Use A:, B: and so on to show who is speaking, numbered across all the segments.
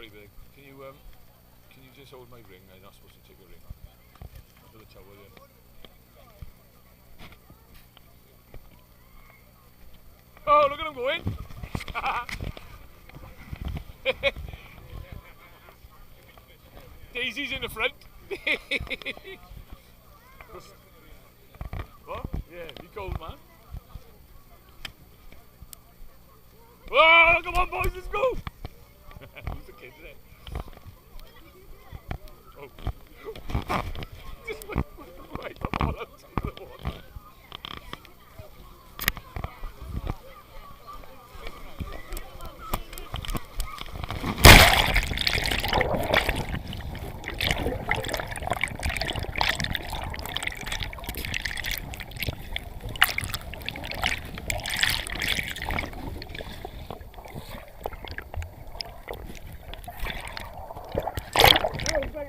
A: Sorry, babe. Can you just hold my ring? I'm not supposed to take a ring off. Under the towel there. Oh, look at him going! Daisy's in the front. What? Yeah, be cold, man. Oh, come on, boys, let's go! Who's the kid there? Oh. Just wait the ball out into the water.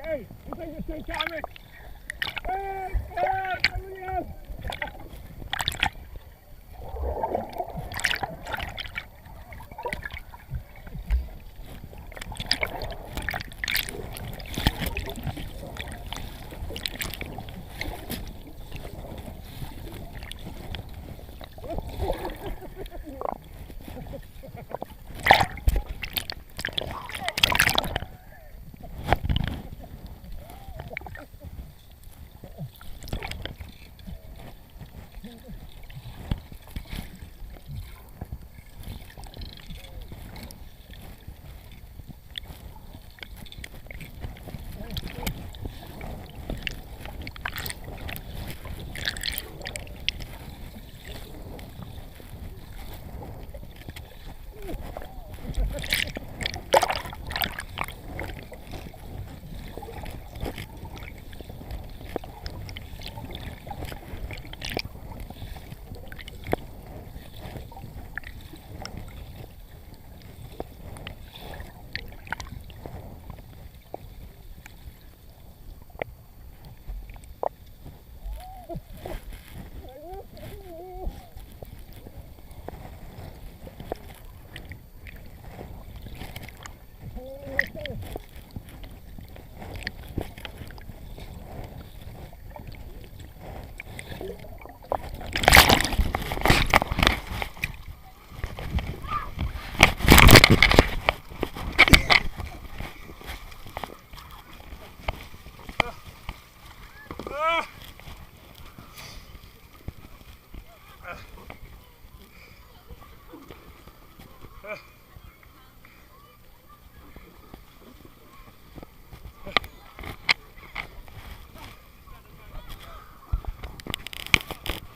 A: Hey, you think you're too coming? Hey, somebody else!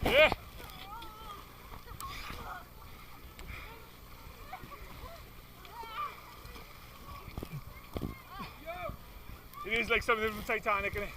A: Yeah. It is like something from Titanic, isn't it?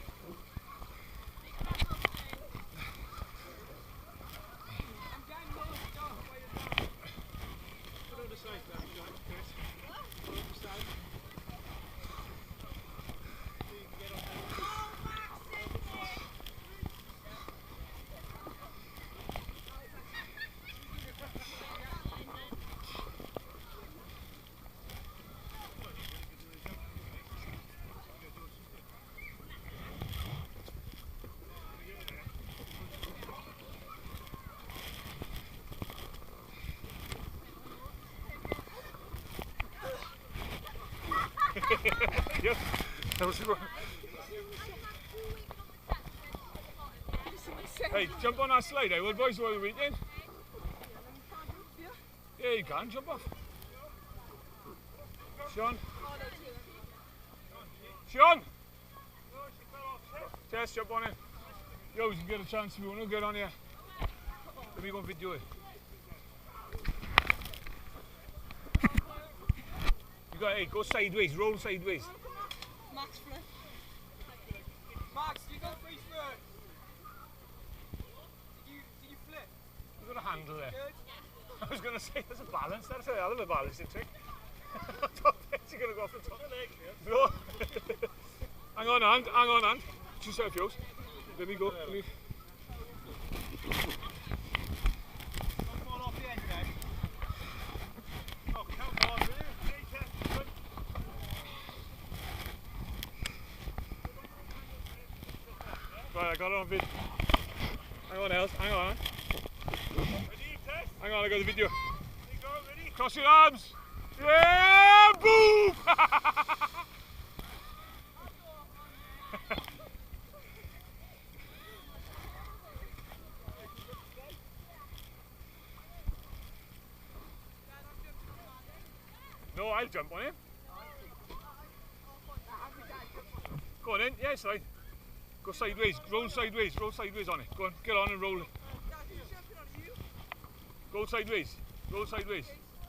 A: Yep. That was good. Hey, jump on that slide, well, boys, while you're waiting. Yeah, you can jump off. Sean? Sean! Tess, jump on in. Yo, you can get a chance if you want to get on here. Let me go and video it. Hey, go sideways, roll sideways.
B: Max flip. Max, you go free first. Did you flip?
A: You got a handle there.
B: Good.
A: I was going to say there's a balance. That's a hell of a balancing trick. You're going to go off the top. No. Hang on, hand. Two set of yours. Let me go. Let me. I got it on video. Hang on, Els, hang on. Hang on, I got the video. Cross your arms. Yeah, boom! No, I'll jump on him. Go on in, yeah, it's right. Go sideways, roll sideways on it. Go on, get on and roll it. Go sideways,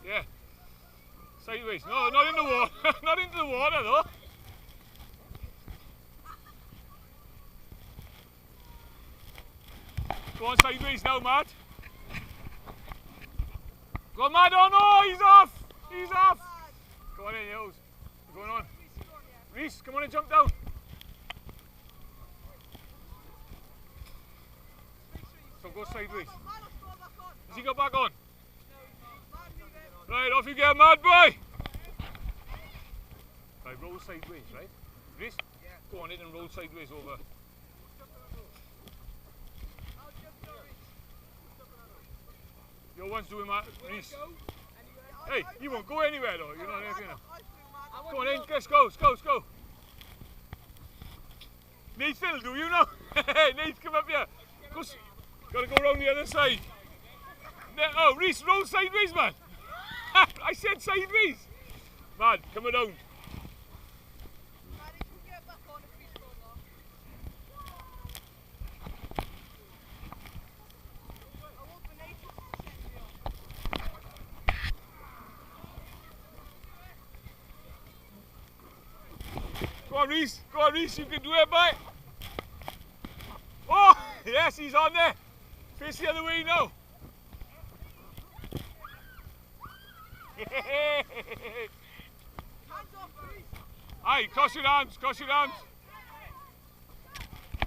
A: yeah. Sideways, no, not in the water, not into the water though. Go on sideways now, Matt. Go on, Matt, oh no, he's off. Go on in, Yos. What's going on? Reese, come on and jump down. So go sideways. Has he got back on? Right, off you go, mad boy! Right, roll sideways, right? Reese, go on in and roll sideways over. Your one's doing that, Reese. Hey, you won't go anywhere though, you're not anything. Go on in, let's go. Nathan will do you now. Hey, Nathan, come up here. Gotta go round the other side. Oh, Reese, roll sideways, man. I said sideways. Man, come down. Go on, Reese, you can do it, mate. Oh, yes, he's on there. Face the other way now. Aye, cross your arms.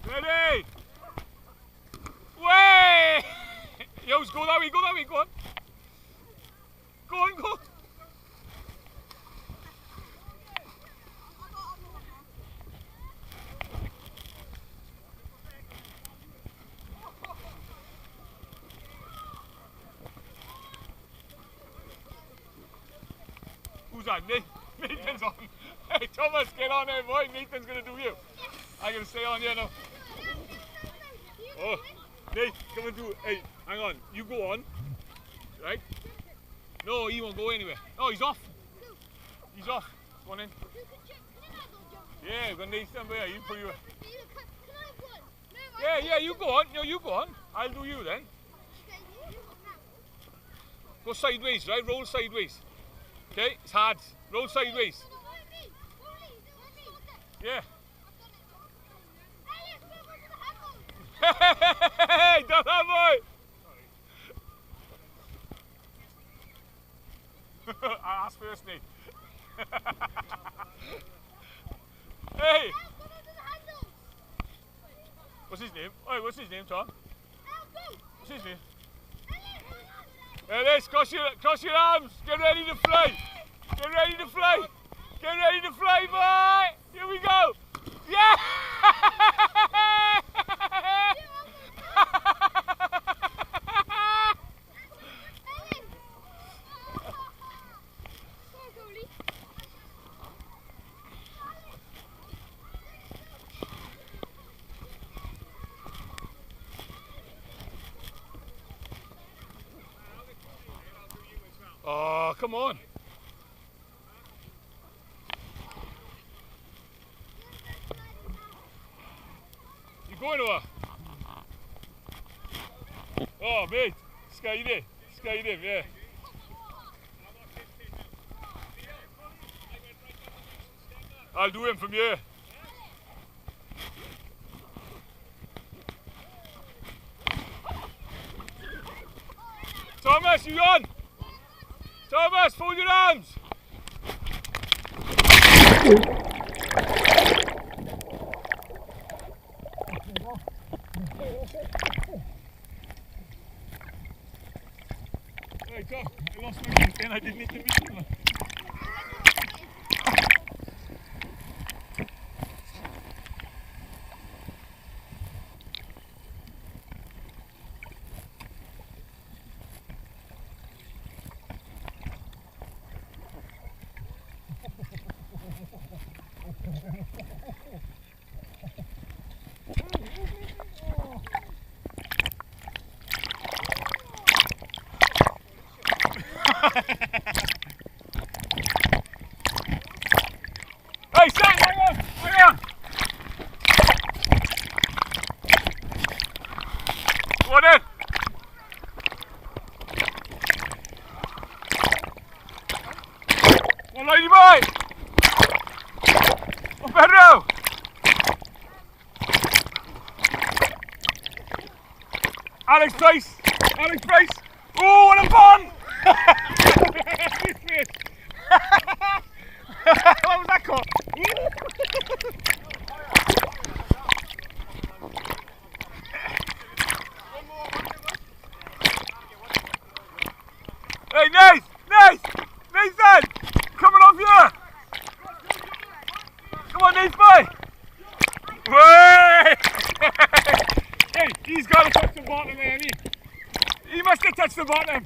A: Ready? Way! Yos, go that way, go on. Go. Who's that? Nathan's on. Hey, Thomas, get on there, boy. Nathan's going to do you. I'm going to stay on here now. Oh, Nate, come and do it. Hey, hang on. You go on. Right? No, he won't go anywhere. Oh, he's off. Go on in. Yeah, we've got Nathan there. You put you. Yeah, you go on. No, you go on. I'll do you then. Go sideways, right? Roll sideways. Okay, it's hard. Roll sideways. Yeah. Hey, don't that boy! I asked first, Nate. Hey! What's his name? Oh, what's his name, Tom? What's his name? There it is, cross your arms, get ready to fly! Get ready to fly, boy! Here we go! Yeah! Oh, come on. You going over? Oh, mate. Caerdydd, yeah. I'll do him from here. Thomas, you on? Thomas, fold your arms! Hey, Tom, I lost my mitt then, I didn't hit the mitt. Hey, Sam, hang on, hang on. Go on in. One lady boy. Up Pedro. Alex Price. Alex Price. Oh, what a bun! What was that called? Hey, nice! Nice! Nathan! Coming off here! Come on, Nathan boy! Way! Hey, he's got to touch the bottom there, hasn't he? He must have touched the bottom.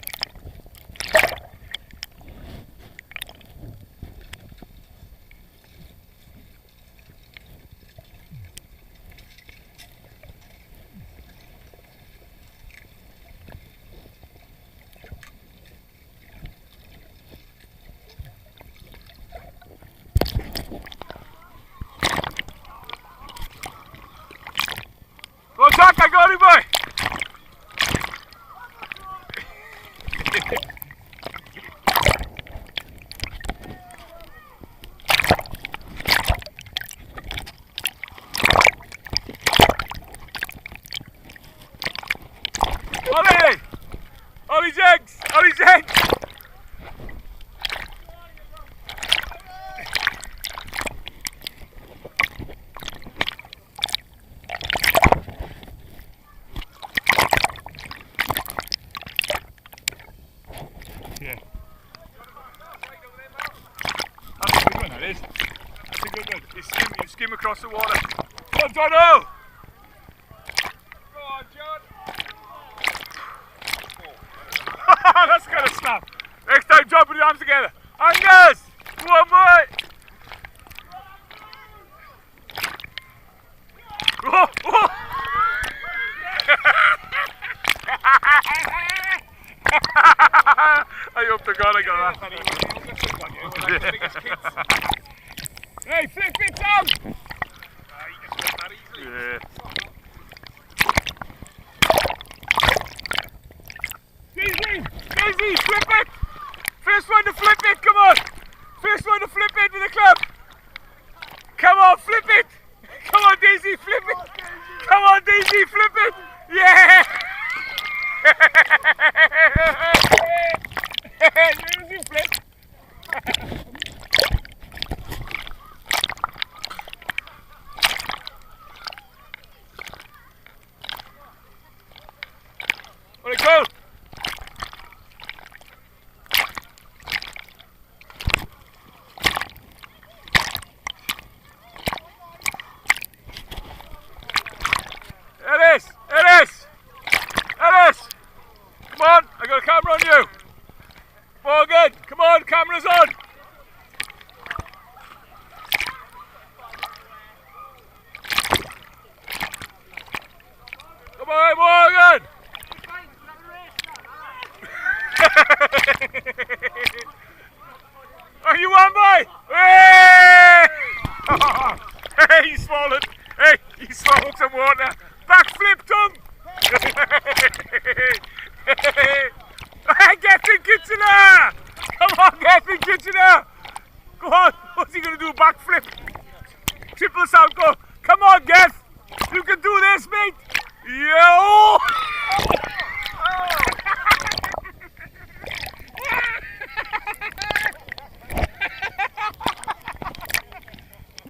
A: Go attack, I got him, boy! Ollie! Ollie's eggs! Ollie's eggs! Yeah. That's a good one, that is. That's a good one. You skim across the water. Come on, Dono! Go on, John! That's gonna snap. Next time, John, put your arms together. Angus! One more! Oh, oh. I hope to God I got that. Hey, flip it down! Yeah. Daisy, flip it! First one to flip it, come on! First one to flip it to the club! Come on, flip it! Come on, Daisy, flip it! Come on, Daisy, flip it! Yeah! Daisy, flip! Let it go! Ellis! Ellis! Ellis! Come on, I got a camera on you! Morgan, come on, camera's on! Come on, Morgan! Oh, you won, boy! Hey! Hey, he's swallowed! Hey, he swallowed some water! Backflip, Tom! Get in, Kitchener! Come on, get in, Kitchener! Go on, what's he going to do? Backflip? Triple sound, go! Come on, Geff! You can do this, mate! Yo!